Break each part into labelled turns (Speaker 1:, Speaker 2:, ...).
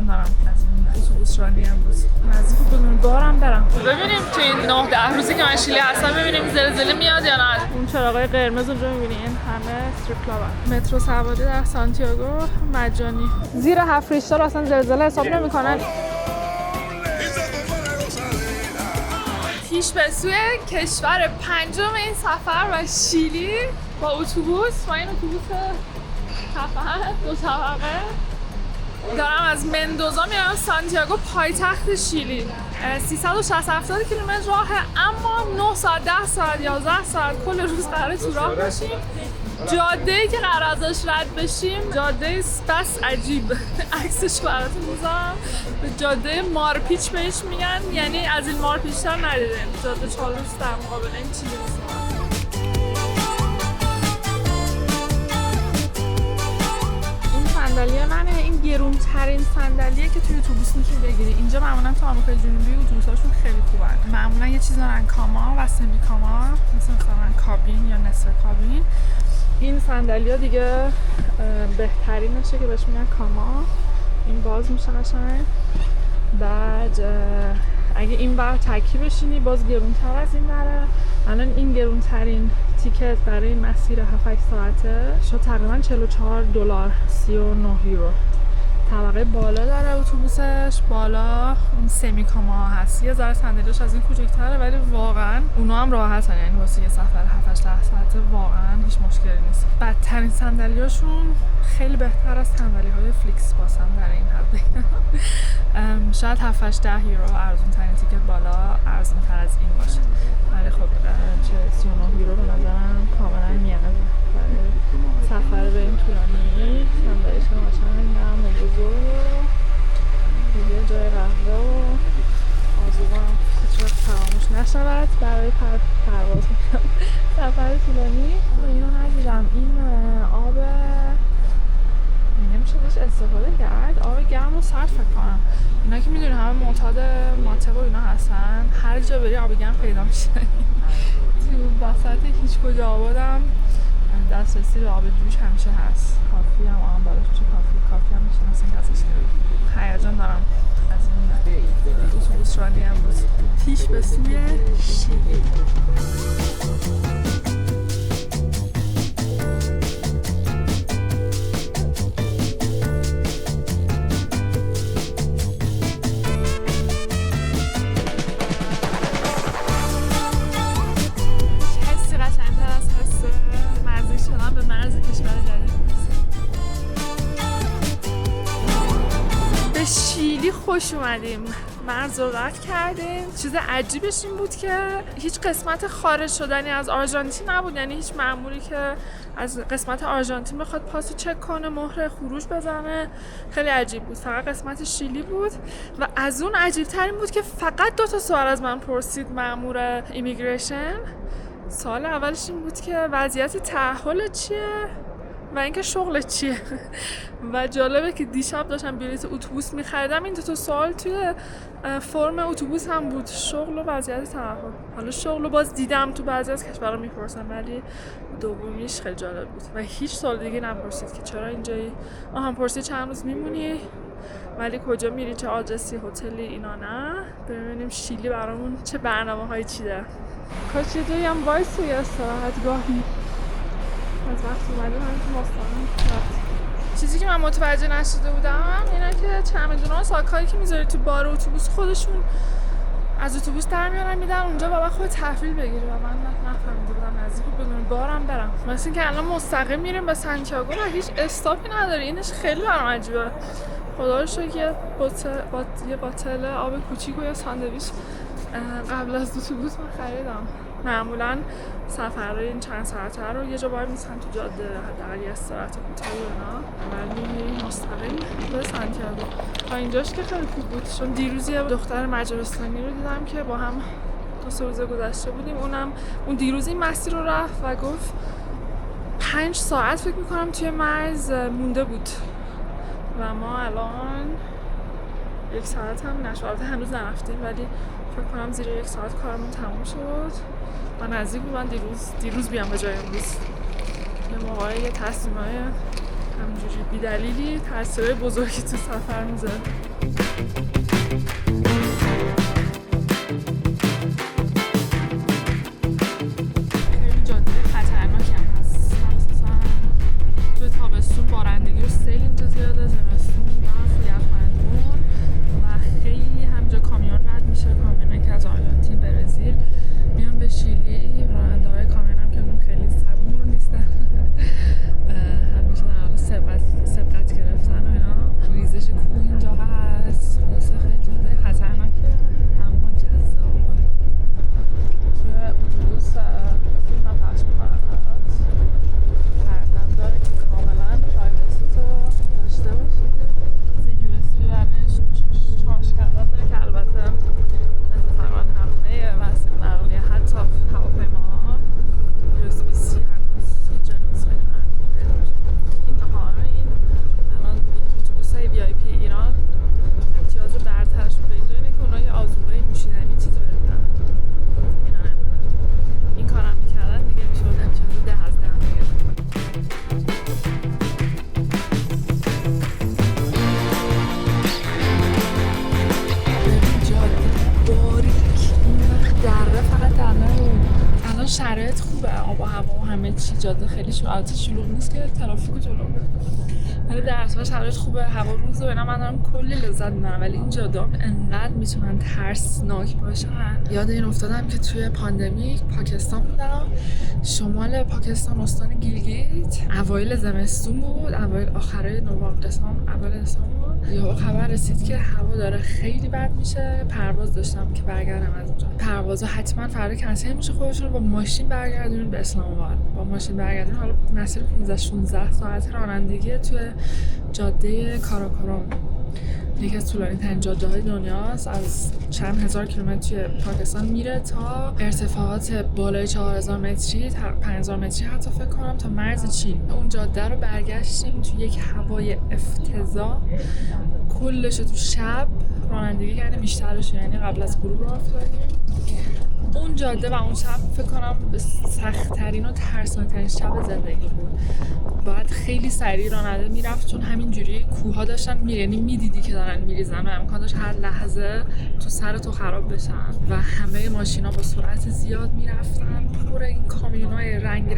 Speaker 1: هیجان دارم از این اتوبوس رانی امروز. نزدیک بدون بارم برم. ببینیم تو این 9-10 روزی که من شیلی هستم ببینیم زلزله میاد یا نه. اون چراغای قرمز اونجا می‌بینین همه استریپ کلابن. مترو سواری در سانتیاگو مجانی. زیر 7 ریشتر اصلا زلزله حساب نمی‌کنن. پیش به سوی کشور پنجم این سفر و شیلی با اتوبوس. این اتوبوس دو طبقه دارم از مندوزا میرم سانتیاگو پایتخت شیلی. 360-70 کیلومتر راهه، اما 9 ساعت 10 ساعت 11 ساعت کل روز قراره تو راه باشیم. جاده‌ای که قرار ازش رد بشیم جاده بس عجیب، عکسش براتون میذارم. به جاده مارپیچ بهش میگن، یعنی از این مارپیچ‌تر ندیدیم. جاده چالوس در مقابل این چیزی صندلی منه. این گرونترین صندلیه که توی اتوبوس میتونی بگیری. اینجا معمولا تو آمریکای جنوبی اتوبوساشون خیلی خوبن. معمولا یه چیزی دارن کاما و سمی کاما، مثلا کابین یا نصف کابین. این صندلی‌ها دیگه بهترینشه که بهش میگن کاما. این باز میشه قشنگ. بعد اگه این بر تکی بشینی باز گرونتر از این بره. الان این گرونترین تیکت برای این مسیر 7-8 ساعته شد تقریبا $44 39 یورو. طبقه بالا داره اتوبوسش، بالا اون سمی کاما هست. یه ذره صندلیش از این کوچیک‌تره ولی واقعا اونا هم راحتن، یعنی واسه یه سفر 7-8 ساعته واقعا هیچ مشکلی نیست. بدترین صندلیاشون خیلی بهتر از صندلی‌های فلیکس باسن در این حد. شاید 7-8 یورو ارزون ترین تیکت بالا ارزون تر از این باشه، ولی خب 39 یورو به نظرم کاملا میارزه برای سفر به این طولانی. صندلیش هم قشنگ نرم و بزرگ، دیگه جای قهوه و آذوقه هم هیچ وقت فراموش نشود برای پرواز سفر طولانی. اینو ندیدم، این آب نمیشه باش استفاده کرد، آب گرم و سرد فکر کنم. اینا که میدونی همه معتاد ماته و اینا هستن، هر جا بری آب گرم پیدا میشه. تو وسط هیچ کجا آبادم دسترسی به آب جوش همیشه هست. کافی هم بالاش میشه، کافی هم میشه مثلا که ازش گرفت. هیجان دارم از این اتوبوس رانی امروز. پیش به سوی شیلی. خوش اومدیم، مرز رو رد کردیم. چیز عجیبش این بود که هیچ قسمت خارج شدنی از آرژانتین نبود، یعنی هیچ مأموری که از قسمت آرژانتین بخواد پاسو چک کنه مهر خروج بزنه. خیلی عجیب بود. فقط قسمت شیلی بود و از اون عجیب ترین بود که فقط 2 سوال از من پرسید مأمور ایمیگریشن. سوال اولش این بود که وضعیت تأهل چیه و اینکه شغلت چیه. و جالبه که دیشب داشتم بلیط اتوبوس می‌خریدم، این 2 سوال توی فرم اتوبوس هم بود، شغل و وضعیت تأهل. حالا شغل رو باز دیدم تو بعضی از کشورها میپرسن، ولی دومیش خیلی جالب بود و هیچ سوال دیگه نپرسید که چرا اینجایی. هم پرسید چند روز میمونی ولی کجا میری، چه آدرسی، هتلی، اینا نه. ببینیم شیلی برامون چه برنامه‌هایی چیده. کاش یه جایی هم وایسو یا استراحتگاهی. از وقت اومدیم هم تو مستقیم. چیزی که من متوجه نشده بودم اینه که چمدونا ساکایی که میذاری تو بار اتوبوس خودشون از اتوبوس در میارن میدن اونجا و بعد خود تحویل بگیری و من نفهمیده بودم نزدیک بدون بارم برم. مثل اینکه الان مستقیم میریم به سانتیاگو و هیچ استاپی نداره. اینش خیلی برام عجیبه. خدا رو شکر یه باتل آب کوچیک و یه ساندویچ قبل از اتوبوس من خریدم. معمولا سفرهای این چند ساعته رو یه جا باید میسن تو جاده، حداقل یه استراحت کوتاهی اونا، ولی میریم مستقیم به سانتیاگو. تا اینجاش که خیلی خوب بود، چون دیروز یه دختر مجارستانی رو دیدم که با هم 2 روز گذشته بودیم. اون دیروز این مسیر رو رفت و گفت 5 ساعت فکر میکنم توی مرز مونده بود و ما الان 1 ساعت هم نشد، هنوز نرفتیم ولی فکر کنم زیر 1 ساعت کارمون تموم شد. من نزدیک بود من دیروز بیام به جای امروز. یه موقعی یه تصمیمای همینجوری بی‌دلیلی تاثیر بزرگی تو سفر میذاره. خیلی جاده خطرناکی هم هست، مخصوصا توی تابستون بارندگی و سیل اینجا زیاده، زمستون برف و یخبندون و خیلی همینجا کامیون رد میشه، کامیونایی که از آرژانتین برزیل میان به شیلی. راننده‌های کامیون هم که خیلی صبور نیستن همیشه در حال سبقت گرفتن و اینا. ریزش کوه اینجا هست، خلاصه خیلی جاده خطرناکه اما جذابه. توی اتوبوس فیلم هم پخش میکنن برات، پردم داره که کاملا پرایوسی تو داشته باشی. یه USB برش چارج کردن داره که البته مثل تقریبا همه وسیله نقلیه حتی هواپیماها USB-C هنوز هیچ جا نیست. خیلی مردم پیدا میشه. این الان اتوبوس‌های VIP ایران امتیاز برترشون به اینجا اینه که اونها یه آذوقه نوشیدنی چیزی بدن. اینا نمیدن. این کارم میکردن دیگه میشد امتیاز 10 از 10 میگرفتن. دره فقط دره. الان شرایط خوبه، آب و هوا و همه چی، جاده خیلی شلوغ نیست که ترافیک جلو بره، ولی در اصل شرایط خوبه. هوا روز و اینا من دارم کلی لذت میبرم، ولی این جاده هم انقدر میتونن ترسناک باشن. یاد این افتادم که توی پاندمیک پاکستان بودم، شمال پاکستان استان گیلگیت، اوایل زمستون بود، اوایل آخرای نوامبر اوایل دسامبر بود. یهو خبر رسید که هوا داره خیلی بد میشه. پرواز داشتم که برگردم از اونجا، پروازا حتما فردا کنسل میشه، خودشون رو با ماشین برگردونین به اسلام آباد. با ماشین برگردونین، حالا مسیر 15-16 ساعت رانندگی توی جاده کاراکورام، یکی از طولانی ترین جاده های دنیاست. از چند هزار کیلومتر توی پاکستان میره تا ارتفاعات بالای 4000 متری، 5000 متری حتی فکر کنم، تا مرز چین. اون جاده رو برگشتیم تو یک هوای افتضاح، کلش تو شب رانندگی کردیم، بیشترش یعنی قبل از غروب راه افتادیم. اون جاده و اون شب فکر کنم سخت‌ترین و ترسناک‌ترین شب زندگی بود. باید خیلی سریع راننده میرفت چون همینجوری کوها داشتن یعنی میدیدی که دارن میریزن و امکان داشت هر لحظه تو سر تو خراب بشن و همه ماشینا با سرعت زیاد میرفتن. پر این کامیونای رنگ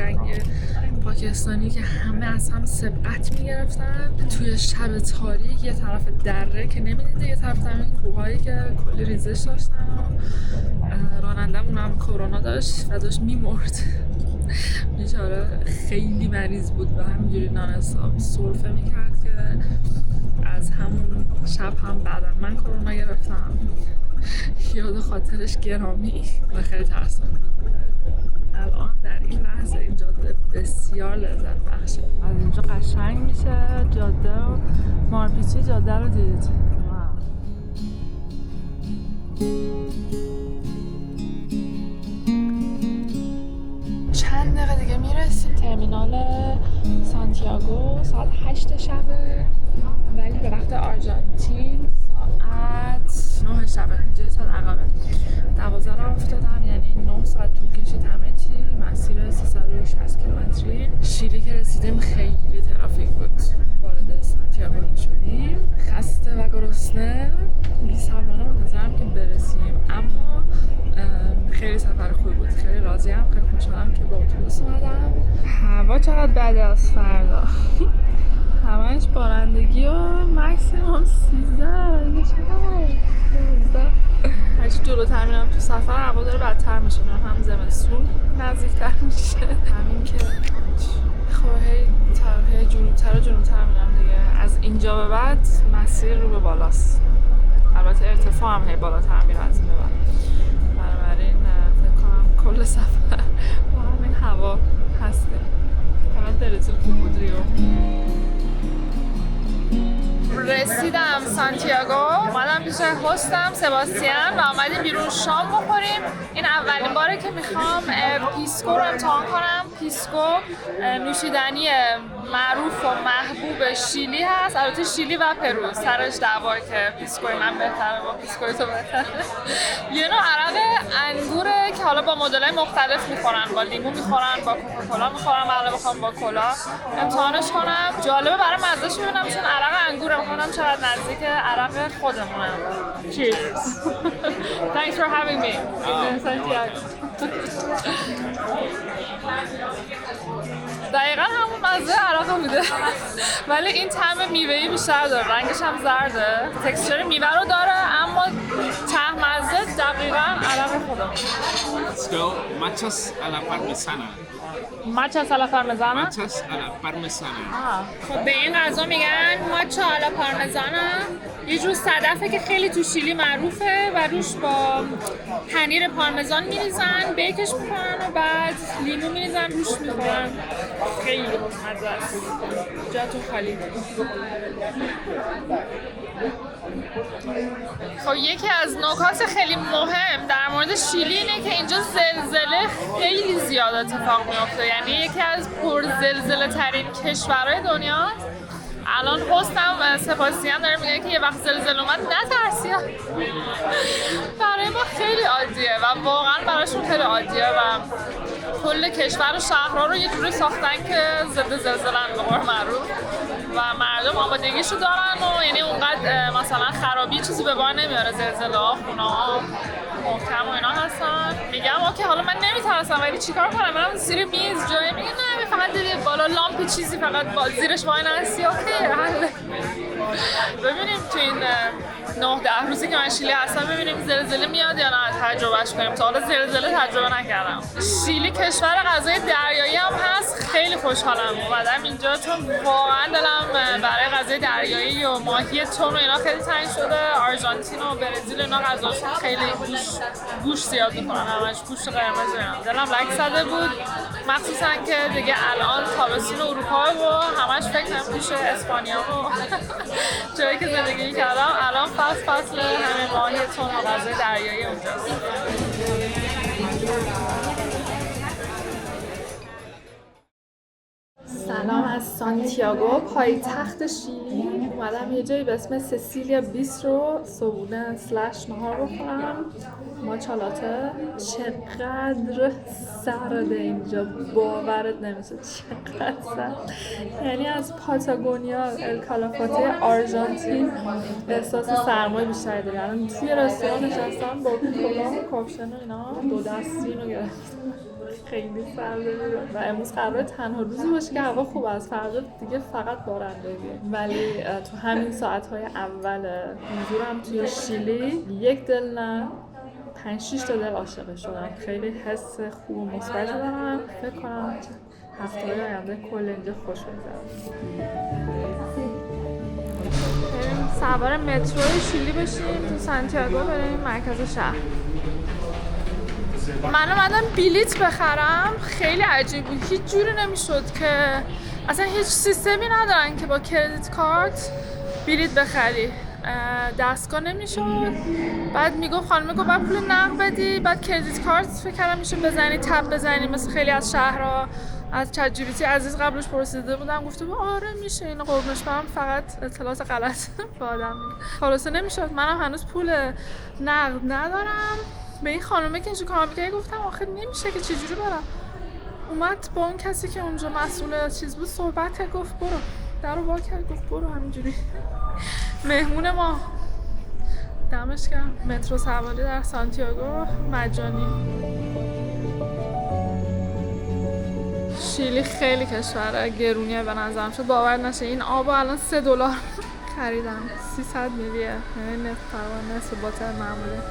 Speaker 1: پاکستانی که همه از هم سبقت میگرفتن توی شب تاریک، یه طرف دره که نمیدیده، یه طرف همین کوهایی که کلی ریزش داشتن. رانندمون هم کرونا داشت و داشت میمرد، بیچاره خیلی مریض بود و همینجوری نانستاپ سرفه میکرد که از همون شب هم بعداً من کرونا گرفتم. یاد خاطرش گرامی و خیلی ترسناک بود. الان در این لحظه این جاده بسیار لذت بخشه. از اینجا قشنگ میشه جاده رو، مارپیچی جاده رو دید. چند دقیقه دیگه میرسیم ترمینال سانتیاگو. ساعت 8 شبه ولی به وقت آرژانتین ساعت 9 شبه، اینجا ساعت عقبه. 12 راه افتادم، یعنی 9 ساعت طول کشید همه چی. مسیر 360 کیلومتری. شیلی که رسیدیم خیلی ترافیک بود. وارد سانتیاگو شدیم، خسته و گرسنه، بی‌صبرانه منتظرم که برسیم، اما خیلی سفر خوبی بود. خیلی راضیم، خیلی خوشحالم که با اتوبوس اومدم. هوا چقدر بده از فردا همش بارندگی و مکسیموم 13 هرچی جلوتر میرم تو سفر هوا داره بدتر میشه، هم زمستون نزدیکتر میشه، همین که خواهی جنوبتر و جنوبتر میرم دیگه. از اینجا به بعد مسیر رو به بالاست، البته ارتفاع هم هی بالاتر میره از این به بعد. بنابراین فکر کنم کل سفر با همین هوا هسته. فقط برزیل خوب بود. ریو رسیدم سانتیاگو، اومدم پیش هستم سباستیان و اومدیم بیرون شام بخوریم. این اولین باره که میخوام پیسکو رو امتحان کنم. پیسکو نوشیدنی معروف و محبوب شیلی هست. البته شیلی و پرو سرش دعوا که پیسکوی من بهتره با پیسکوی تو بهتره. یه نوع عرق انگوره که حالا با مدل‌های مختلف میخورن، با لیمو میخورن، با کوکاکولا میخورن. من بخوام با کلا امتحانش کنم. جالبه برای مزهش ببینم چون عرق انگوره، میخوام چقدر نزدیک عرق خودمونه. Cheers. Thanks for having me in Santiago. دقیقا همون مزه عرق میده ولی این طعم میوه‌ای بیشتر داره، رنگش هم زرده، تکسچر میوه رو داره اما ته مزه دقیقا عرق خودمون.
Speaker 2: Let's go machas a la parmesana.
Speaker 1: ماچا سالا پارمزانا؟
Speaker 2: مachas a la parmesana.
Speaker 1: خب به این غذا میگن ماچا آلا پارمزانا. یه جور صدفه که خیلی تو شیلی معروفه و روش با پنیر پارمزان میریزن، بیکش میکنن و بعد لیمو میریزن روش میخورن. خیلی خوشمزه است. جاتون خالی. خب یکی از نکات خیلی مهم در مورد شیلی اینه که اینجا زلزله خیلی زیاد اتفاق میفته، یعنی یکی از پرزلزله ترین کشورهای دنیاست. الان هستم سپاسیان داره میگه که یه وقت زلزله اومد نترسی. برای ما خیلی عادیه و واقعا براشون خیلی عادیه و کل کشور و شهرها رو یه جوری ساختن که ضد زلزله به قول معروف و مردم آمادگیشو دارن و یعنی اونقدر مثلا خرابی چیزی به بار نمیاره. زلزله ها خونه ها محکم و اینا هستن. میگم اوکی حالا من نمیترسم ولی چیکار کنم؟ برم زیر میز جایی میگه نه فقط دیدی بالا لامپ چیزی فقط زیرش وای نستی. اوکی ببینیم تو این 9-10 روزی که من شیلی هستم ببینیم زلزله میاد یا نه تجربهش کنیم. تا حالا زلزله تجربه نکردم. شیلی کشور غذای دریایی هم هست. خیلی خوشحالم اومدم اینجا چون واقعا دلم برای غذای دریایی و ماهی تون و اینا خیلی تنگ شده. آرژانتین و برزیل اینا غذاشون خیلی گوشت زیاد میکنن، همش گوشت قرمز اینا. دلم لک زده بود مخصوصا که دیگه الان تابستون اروپا و همش فکر کنم پیش اسپانیا و جایی که زندگی کردم الان فصل همه ماهی تون و غذای دریایی اونجاست. سلام از سانتیاگو پایتخت شیلی. اومدم یه جایی به اسم سسیلیا بیسترو صبحونه / نهار بخورم. ماچالاته. چقدر سرده اینجا باورت نمیشه چقدر سرد. یعنی از پاتاگونیا الکالافاته آرژانتین احساس سرمای بیشتری داره. الان توی رستوران نشستم با کلاه و کاپشن و اینا 2 دستی اینو گرفتم. خیلی سرده بود و امروز قراره تنها روزی باشه که هوا خوب است. فردا دیگه فقط بارندگیه. ولی تو همین ساعت‌های اول حضورم توی شیلی یک دل نه 5-6 تا دل عاشق شدم. خیلی حس خوب و مثبت دارم. فکر کنم هفته‌های آینده کل اینجا خوش بگذره. بریم سوار مترو شیلی بشیم تو سانتیاگو بریم مرکز شهر. من اومدم بلیت بخرم. خیلی عجیب بود. هیچ جوری نمیشد که اصلا هیچ سیستمی ندارن که با کردیت کارت بلیت بخری. دستگاه نمیشد. بعد میگفت خانم گفت بعد پول نقد بدی. بعد کردیت کارت فکر کردم میشه بزنی تپ بزنی مثل خیلی از شهرها. از عجیبی عزیز قبلش پرسیده بودم گفته بود آره میشه اینو قربونش برم فقط اطلاعات غلط به آدم میده. خلاصه نمیشد. منم هنوز پول نقد ندارم. به این خانومه که اینجا کار می‌کرد گفتم آخه نمیشه که چجوری برم. اومد با اون کسی که اونجا مسئول چیز بود صحبت کرد گفت برو. درو وا کرد گفت برو همینجوری. مهمون ما دمش گرم. مترو سواری در سانتیاگو مجانی. شیلی خیلی کشور گرونیه به نظرم. شد باور نشه این آبو الان $3 خریدم. 300 میلیه. یعنی نصف باتر معموله.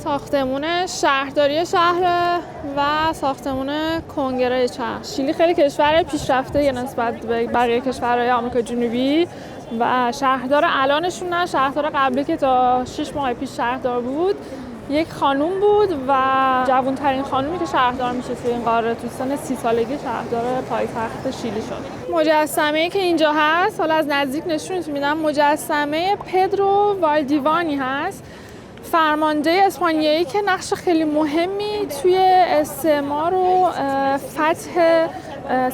Speaker 1: ساختمون شهرداری شهر و ساختمون کنگره شهر. شیلی خیلی کشور پیشرفته یه نسبت به بقیه کشورهای آمریکا جنوبی و شهردار الانشون نه، شهردار قبلی که تا 6 ماه پیش شهردار بود یک خانوم بود و جوان‌ترین خانومی که شهردار میشه توی این قاره. تو سن 30 سالگی شهردار پایتخت شیلی شد. مجسمه‌ای که اینجا هست حالا از نزدیک نشونش میدم. مجسمه پدرو والدیوانی هست. فرمانده اسپانیایی که نقش خیلی مهمی توی استعمار و فتح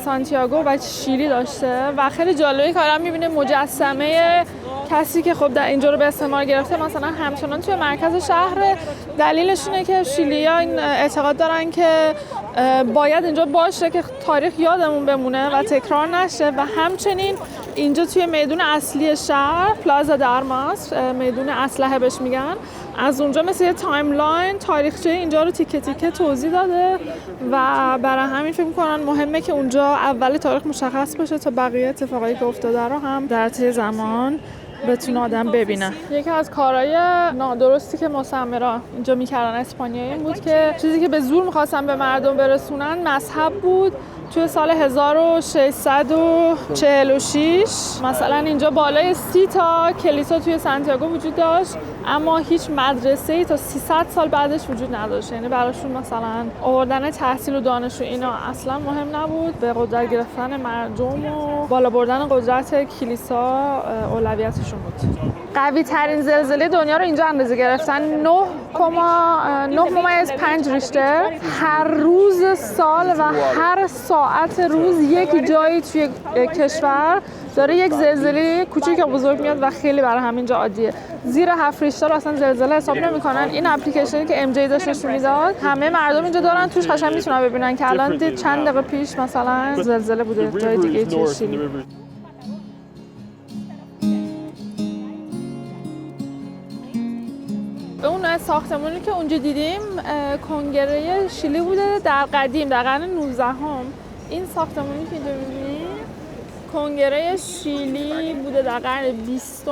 Speaker 1: سانتیاگو و شیلی داشته و خیلی جالبه که آدم می‌بینه مجسمه کسی که خب در اینجا رو به استعمار گرفته مثلا همچنان توی مرکز شهر. دلیلش اینه که شیلی‌ها این اعتقاد دارن که باید اینجا باشه که تاریخ یادمون بمونه و تکرار نشه و همچنین اینجا توی میدون اصلی شهر پلازا درماس، میدون اسلحه بهش میگن، از اونجا مثل یه تایملاین تاریخچه اینجا رو تیکه تیکه توضیح داده و برای همین فکر می‌کنن مهمه که اونجا اول تاریخ مشخص بشه تا بقیه اتفاقایی که افتاده رو هم در طی زمان بتونه آدم ببینه. یکی از کارهای نادرستی که مستعمرا اینجا میکردن اسپانیایی این بود که چیزی که به زور میخواستن به مردم برسونن مذهب بود. توی سال 1646 مثلا اینجا بالای 30 تا کلیسا توی سانتیاگو وجود داشت اما هیچ مدرسه‌ای تا 300 سال بعدش وجود نداشت. یعنی براشون مثلا آوردن تحصیل و دانش و اینا اصلا مهم نبود. به قدرت گرفتن مردم و بالا بردن قدرت کلیسا اولویتشون بود. قوی ترین زلزله دنیا رو اینجا اندازه گرفتن. 9.5 ریشتر. هر روز سال و هر ساعت روز یک جایی توی کشور داره یک زلزله کوچیک یا بزرگ میاد و خیلی برای همینجا عادیه. زیر 7 ریشتر رو اصلا زلزله حساب نمی‌کنن. این اپلیکیشنی که ام جی داشت نشون میداد همه مردم اینجا دارن توش قشنگ میتونن ببینن که الان دید چند دقیقه پیش مثلا زلزله بوده جای دیگه توی شیلی. اون ساختمانی که اونجا دیدیم کنگره شیلی بوده در قدیم در قرن 19 این ساختمانی که اینجا می‌بینید کنگره شیلی بوده در قرن 20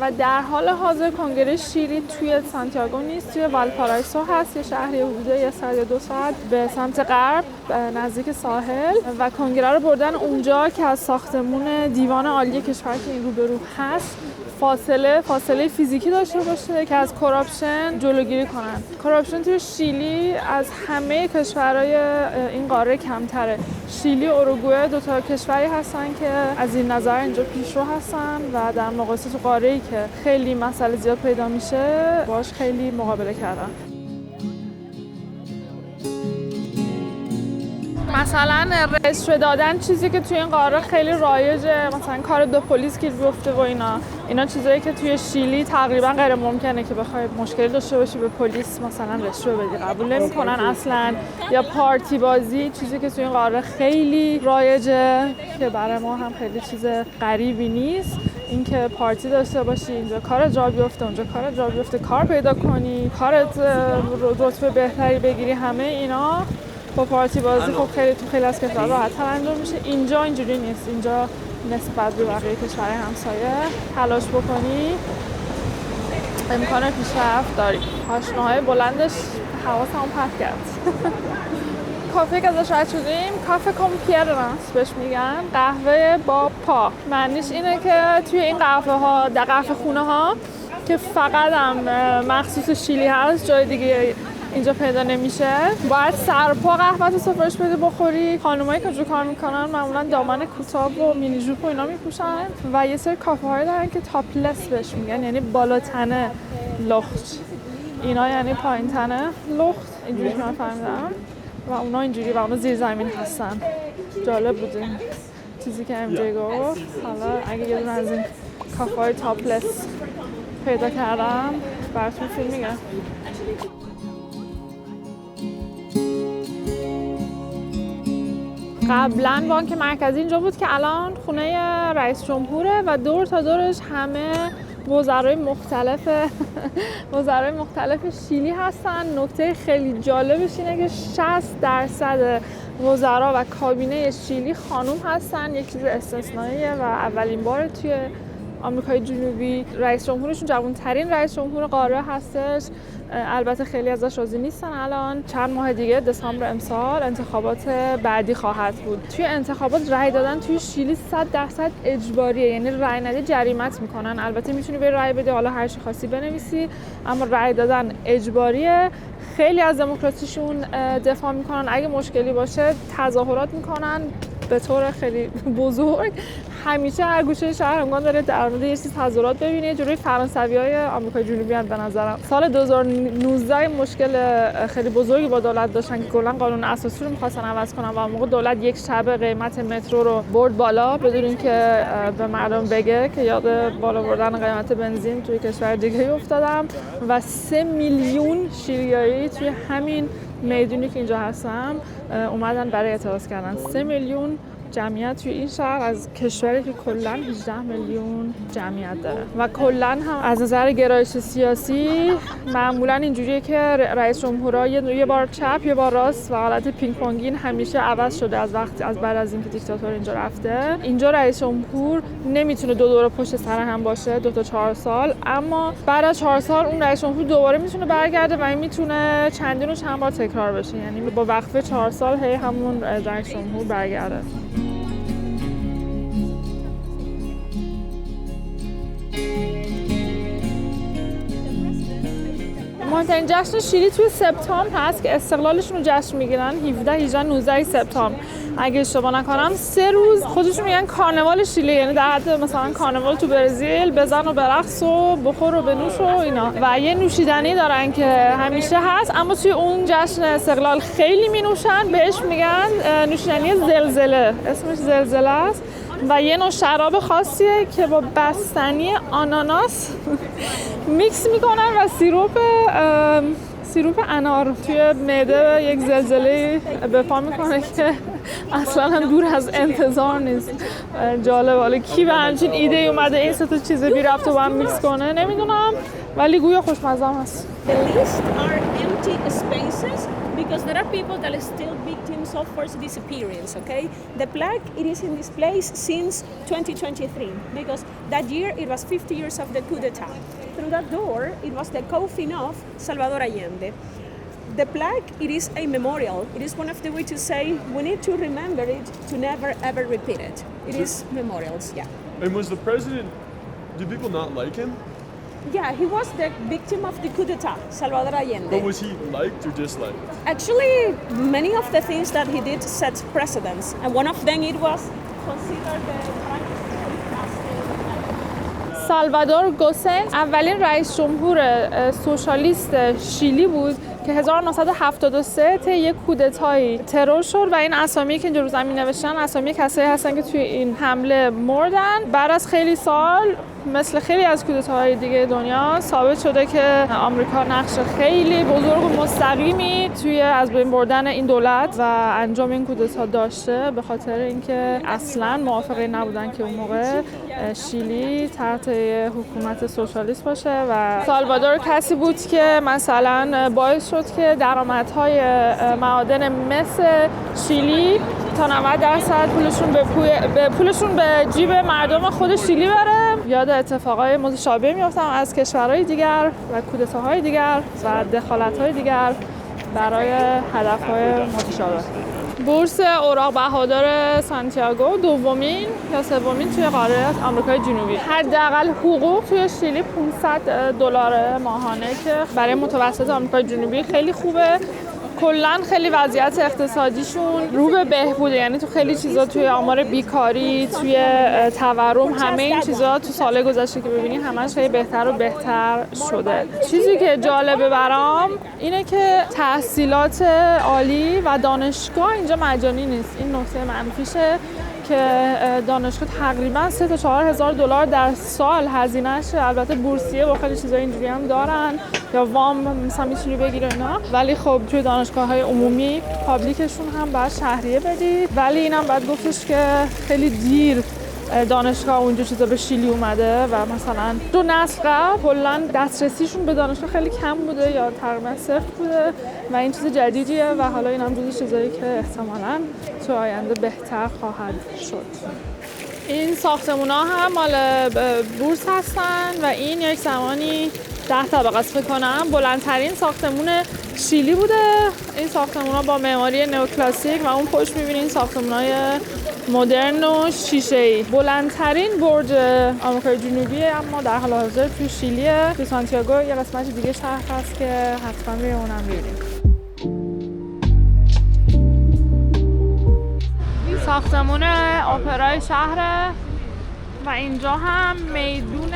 Speaker 1: و در حال حاضر کنگره شیلی توی سانتیاگو نیست، توی والپارائیسو هست، یه شهری حدود 1 ساعت یا 2 ساعت به سمت غرب نزدیک ساحل و کنگره رو بردن اونجا که از ساختمون دیوان عالی کشور که این روبرو هست فاصله فیزیکی داشته باشه که از کراپشن جلوگیری کنن. کراپشن توی شیلی از همه کشورهای این قاره کمتره. شیلی و اوروگوئه دو تا کشوری هستن که از این نظر اینجا پیشرو هستن و در مقایسه تو قاره‌ای که خیلی مسئله زیاد پیدا میشه باش خیلی مقابله کردن. مثلا رشته دادن چیزی که توی این قاره خیلی رایجه، مثلا کار دو پلیس گیر بیفته و اینا چیزایی که توی شیلی تقریبا غیر ممکنه که بخوای مشکلی داشته باشی به پلیس مثلا رشوه بدی، قبول نمی‌کنن اصلا. یا پارتی بازی چیزی که توی این قاره خیلی رایجه که برای ما هم خیلی چیز غریبی نیست، اینکه پارتی داشته باشی اینجا کار جا بیفته اونجا کار جا بیفته، کار پیدا کنی، کارت رتبه بهتری بگیری، همه اینا با پارتی بازی خب خیلی از کشورها راحت‌تر انجام میشه. اینجا اینجوری نیست. اینجا نسبت به بقیه کشورهای همسایه تلاش بکنی امکان پیشرفت داری. پاشنه‌های بلندش حواسمون پرت کرد. کافه که ازش رد شدیم کافه کامپیرنس بهش میگن، قهوه با پا. معنیش اینه که توی این قهوه در قهوه خونه ها که فقط هم مخصوص شیلی هست جای دیگه اینجا پیدا نمیشه، باید سرپا قهوه‌تو سفارش بدی بخوری. خانمایی که اونجا کار میکنن معمولا دامن کوتاه و مینی ژوپ و اینا میپوشن و یه سری کافه هایی دارن که تاپلس بهش میگن، یعنی بالا تنه لخت، اینا یعنی پایین تنه لخت، اینجوری که من فهمیدم و اونا اینجوری و اونا زیر زمین هستن. جالب بود این چیزی که ام جی گفت. حالا اگه یه دونه از این کافه های تاپلس پیدا کردم براتون فیلم میگم. قبلا بانک مرکزی اینجا بود که الان خونه رئیس جمهوره و دور تا دورش همه وزرای مختلف شیلی هستن. نکته خیلی جالبش اینه که 60% وزرا و کابینه شیلی خانوم هستن. یک چیز استثنائیه و اولین بار توی آمریکای جنوبی رئیس جمهورشون جوان‌ترین رئیس جمهور قاره هستش. البته خیلی ازش راضی نیستن. الان چند ماه دیگه دسامبر امسال انتخابات بعدی خواهد بود. توی انتخابات رأی دادن توی شیلی 100% اجباریه، یعنی رأی ندی جریمت میکنن. البته میتونی بری رأی بدی، حالا هر چی خاصی بنویسی، اما رأی دادن اجباریه. خیلی از دموکراسیشون دفاع میکنن، اگه مشکلی باشه تظاهرات میکنن به طور خیلی بزرگ. همیشه هر گوشه شهر امکان داره در مورد یه چیز تظاهرات ببینید. جلوی فرانسویای آمریکای جنوبی هم به نظرم سال 2019 مشکل خیلی بزرگی با دولت داشتن که کلا قانون اساسی رو می‌خواستن عوض کنن و اون موقع دولت یک شب قیمت مترو رو برد بالا بدون اینکه به مردم بگه، که یاد بالا بردن قیمت بنزین توی کشور دیگه افتادم. و 3 میلیون شیلیایی توی همین میدونی که اینجا هستم اومدن برای اعتراض کردن. 3 میلیون جمعیت توی این شهر از کشوری که کلاً 18 میلیون جمعیت داره و کلاً هم از نظر گرایش سیاسی معمولاً اینجوریه که رئیس جمهورها یه بار چپ یه بار راست و حالت پینگ پونگین همیشه عوض شده از بعد از اینکه دیکتاتور اینجا رفته. اینجا رئیس جمهور نمیتونه دو دوره پشت سر هم باشه 2 تا 4 سال، اما بعد از 4 سال اون رئیس جمهور دوباره میتونه برگرده و این میتونه چندین و چند بار تکرار بشه، یعنی با وقفه 4 سال هی همون رئیس جمهور برگرده. مهمترین جشن شیلی توی سپتامبر هست که استقلالشون رو جشن میگیرن 17 18 19 سپتامبر اگه اشتباه نکنم. 3 روز خودشون میگن کارناوال شیلی، یعنی در حد مثلا کارناوال تو برزیل، بزن و برقص و بخور و بنوش و اینا. و یه نوشیدنی دارن که همیشه هست اما توی اون جشن استقلال خیلی مینوشن، بهش میگن نوشیدنی زلزله، اسمش زلزله است و یه نوع شراب خاصیه که با بستنی آناناس میکس میکنن و سیروپ انار توی معده یک زلزله به پا میکنه که اصلا هم دور از انتظار نیست. جالب، حالا کی به همچین ایده اومده این سه تا چیز بی ربط رو با هم میکس کنه نمیدونم، ولی گویا خوشمزه هست.
Speaker 3: The list are empty spaces because there are people that are still victims of forced disappearance, okay? The plaque, it is in this place since 2023 because that year it was 50 years of the coup d'etat. Through that door, it was the coffin of Salvador Allende. The plaque, it is a memorial. It is one of the ways to say we need to remember it to never ever repeat it. It is memorials, yeah.
Speaker 4: And was the president, do people not like him?
Speaker 3: Yeah, he was the victim of the coup d'etat, Salvador Allende.
Speaker 4: But was he liked or disliked?
Speaker 3: Actually, many of the things that he did set precedents, and one of them it was considered the
Speaker 1: سالوادور گوسن اولین رئیس جمهور سوشالیست شیلی بود که 1973 طی یک کودتایی ترور شد و این اسامی که اینجا رو زمین نوشتن اسامی کسایی هستن که توی این حمله مردن. بعد از خیلی سال مثل خیلی از کودتاهای دیگه دنیا ثابت شده که آمریکا نقش خیلی بزرگ و مستقیمی توی از بین بردن این دولت و انجام این کودتا داشته، به خاطر اینکه اصلاً موافقی نبودن که اون موقع شیلی تحت حکومت سوشالیست باشه و سالوادور کسی بود که مثلا باعث شد که درآمدهای معادن مس شیلی تا 90% پولشون به جیب مردم خود شیلی بره. یاد اتفاقای متشابه میافتم از کشورهای دیگر و کودتاهای دیگر و دخالت‌های دیگر برای هدف‌های متشابه. بورس اوراق بهادار سانتیاگو دومین یا سومین توی قاره آمریکای جنوبی. حداقل حقوق توی شیلی $500 ماهانه که برای متوسط آمریکای جنوبی خیلی خوبه. کلاً خیلی وضعیت اقتصادیشون رو به بهبوده، یعنی تو خیلی چیزا توی آمار بیکاری، توی تورم، همه این چیزا تو سال گذشته که ببینی همش خیلی بهتر و بهتر شده. چیزی که جالبه برام اینه که تحصیلات عالی و دانشگاه اینجا مجانی نیست. این نکته منفیشه که دانشگاه تقریبا 3 تا 4 هزار دلار در سال هزینه‌شه. البته بورسیه با خیلی چیزای اینجوری هم دارن یا وام مثلا میتونی بگیری اینا، ولی خب توی دانشگاه‌های عمومی پابلیکشون هم باید شهریه بدی. ولی اینم باید گفتش که خیلی دیر دانشگاه اونجا چیزا به شیلی اومده و مثلا 2 نسل قبل کلا دسترسیشون به دانشگاه خیلی کم بوده یا تقریبا صفر بوده و این چیز جدیدیه و حالا این هم جزو چیزایی که احتمالاً تو آینده بهتر خواهد شد. این ساختمونا هم مال بورس هستن و این یک زمانی 10 طبقه است فکر کنم. بلندترین ساختمون شیلی بوده. این ساختمونا با معماری نئوکلاسیک و اون پشت می‌بینین ساختمونای مدرن و شیشه‌ای. بلندترین برج آمریکای جنوبیه اما در حال حاضر تو شیلیه. تو سانتیاگو یه قسمت دیگه شهر هست که حتما بریم اونم ببینیم. ساختمون اپرای شهر و اینجا هم میدون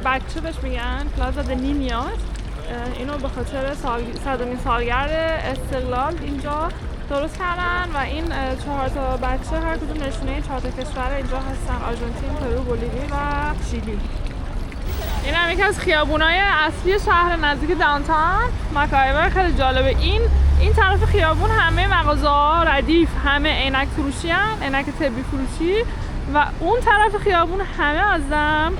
Speaker 1: بچه بهش میگن پلازا د نینیاس. اینو به خاطر 100مین سالگرد استقلال اینجا درست کردن و این 4 تا بچه هر کدوم نشونه 4 تا کشور اینجا هستن: آرژانتین، پرو، بولیوی و شیلی. این هم یکی از خیابونای اصلی شهر نزدیک داونتاون. مکایبر خیلی جالبه. این طرف خیابون همه مغازه‌ها ردیف، همه عینک فروشی هن، عینک طبی فروشی، و اون طرف خیابون همه ازم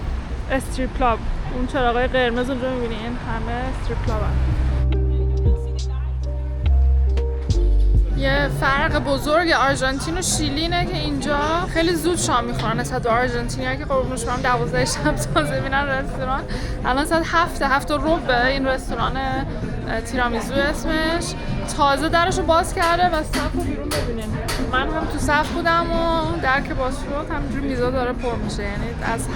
Speaker 1: استریپ کلاب. اون چراغای قرمز اونجا می‌بینین همه استریپ کلاب هن. یه فرق بزرگ آرژانتین و شیلی اینه که اینجا خیلی زود شام میخورن نسبت به آرژانتینیا که قربونش برم 12 شب تازه میرن رستوران. الان ساعت 7:07 این رستوران تیرامیزو اسمش تازه درشو باز کرده و صف رو بیرون ببینین. من هم تو صف بودم و در که باز شد همینجور میزا داره پر میشه، یعنی از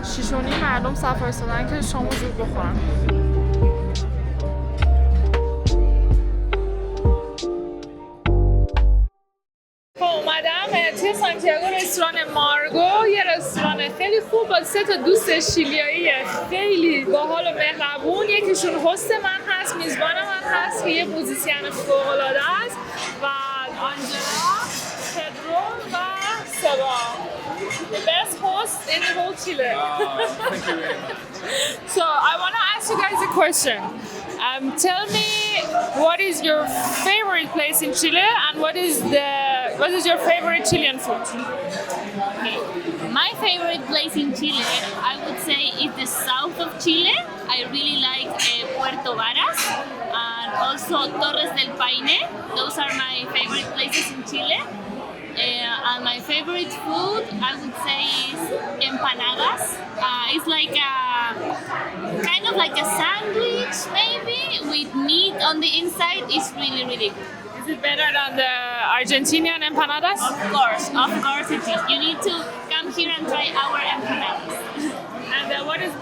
Speaker 1: 6:30 مردم صف وایسادن که شامو زود بخورن. اومدم توی سانتیاگو رستوران مارگو، یه رستوران خیلی خوب با 3 تا دوست شیلیایی خیلی باحال و مهربون. یکیشون هست من هست، میزبان من هست که یه موزیسین فوق‌العاده است، و آنجلا، پدرو و سبا. The best host in the whole Chile.
Speaker 2: Thank you very much.
Speaker 1: So I want to ask you guys a question. Tell me, what is your favorite place in Chile, and what is your favorite Chilean food?
Speaker 5: Okay. My favorite place in Chile, I would say, is the south of Chile. I really like Puerto Varas and also Torres del Paine. Those are my favorite places in Chile. And my favorite food, I would say, is empanadas. It's like kind of like a sandwich, maybe, with meat on the inside. It's really, really good.
Speaker 1: Is it better than the Argentinian empanadas?
Speaker 5: Of course it is. You need to come here and try our empanadas.
Speaker 1: And what is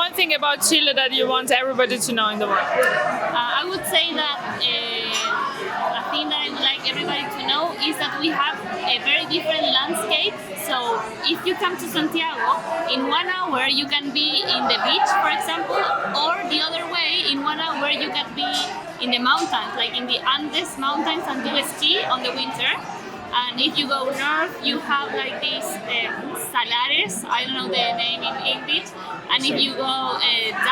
Speaker 1: one thing about Chile that you want everybody to know in the world?
Speaker 5: I would say that a thing that I would like everybody to know is that we have a very different landscape. So if you come to Santiago, in 1 hour you can be in the beach, for example, or the other way, in 1 hour you can be in the mountains, like in the Andes mountains, and do a ski on the winter. And if you go north, you have like these salares, I don't know the name in English. And if you go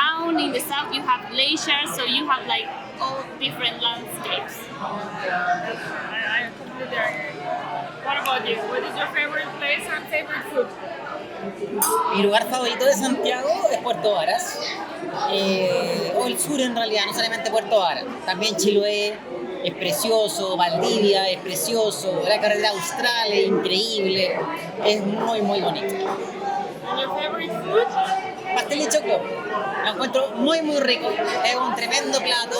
Speaker 5: down in the south, you have glaciers, so you have like all different landscapes.
Speaker 1: I completely agree. What about you? What is your favorite place and favorite food?
Speaker 6: Mi lugar favorito de Santiago es Puerto Varas, o el sur en realidad, no solamente Puerto Varas, también Chiloé es precioso, Valdivia es precioso, la carretera austral es increíble, es muy muy bonito.
Speaker 1: And your favorite food?
Speaker 6: Pastel de choclo, lo encuentro muy muy rico, es un tremendo plato,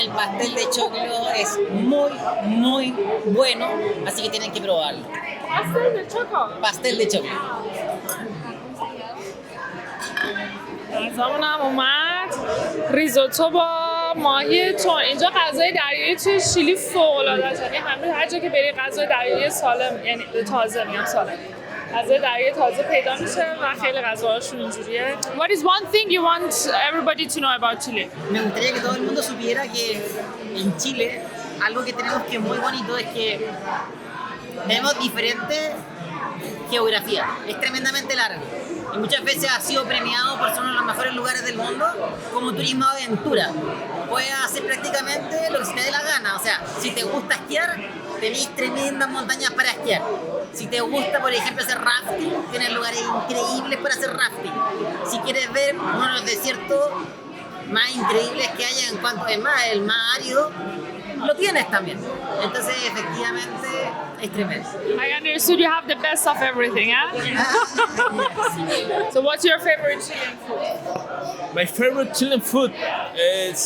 Speaker 6: el pastel de choclo es muy muy bueno, así que tienen que probarlo.
Speaker 1: Pastel de choco.
Speaker 6: Pastel de choclo.
Speaker 1: غذامون هم اومد، ریزوتو با ماهی تون. اینجا غذای دریایی توی شیلی فوق‌العاده است، یعنی همه هر جا که بری غذای دریایی سالم، یعنی تازه، میگم سالم، غذای دریایی تازه پیدا میشه و خیلی غذاهاشون اینجوریه. What is one thing you want everybody to know about Chile?
Speaker 6: Me gustaría que todo el mundo supiera que en Chile algo que tenemos que es muy bonito es que tenemos diferente geografía, es tremendamente largo y muchas veces ha sido premiado por ser uno de los mejores lugares del mundo como turismo de aventura. Puedes hacer prácticamente lo que se te dé la gana, o sea, si te gusta esquiar, tenéis tremendas montañas para esquiar. Si te gusta, por ejemplo, hacer rafting, tienes lugares increíbles para hacer rafting. Si quieres ver uno de los desiertos más increíbles que haya en cuanto es más, el más árido, lo tienes también. Entonces, efectivamente, es tremendo.
Speaker 1: I understood you have the best of everything, huh? So what's your favorite Chilean food?
Speaker 2: My favorite Chilean food is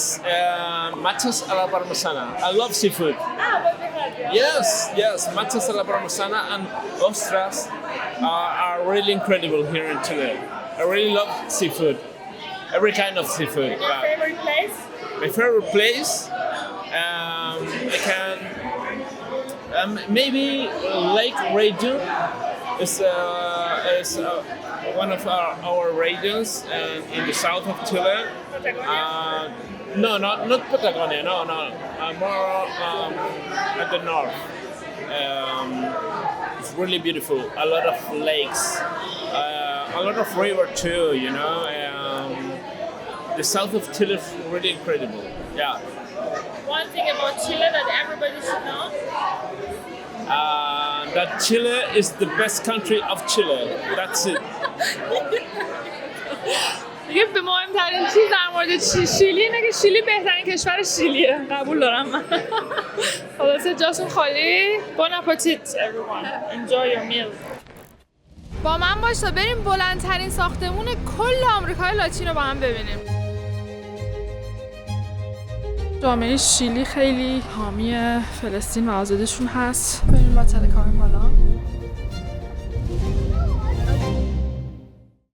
Speaker 2: machas a la parmesana. I love seafood. Yes, machas a la parmesana and ostras are really incredible here in Chile. I really love seafood, every kind of seafood.
Speaker 1: Your favorite place?
Speaker 2: My favorite place, I can maybe Lake region is is one of our regions in the south of Chile. No, not Patagonia. No. More at the north. It's really beautiful. A lot of lakes, a lot of river too. You know, the south of Chile is really incredible. Yeah.
Speaker 1: One thing about Chile that everybody should know.
Speaker 2: That Chile is the best country of Chile. That's it.
Speaker 1: دیگه به مهمترین چیز در مورد شیلی اینه که شیلی بهترین کشور شیلیه. قبول دارم من. خلاصه جاتون خالی. Bon appetit everyone. Enjoy your meal. با من باش تا بریم بلندترین ساختمون کل آمریکای لاتین رو با هم ببینیم. جامعه شیلی خیلی حامی فلسطین و آزادیشون هست. بریم با تلکابین بالا.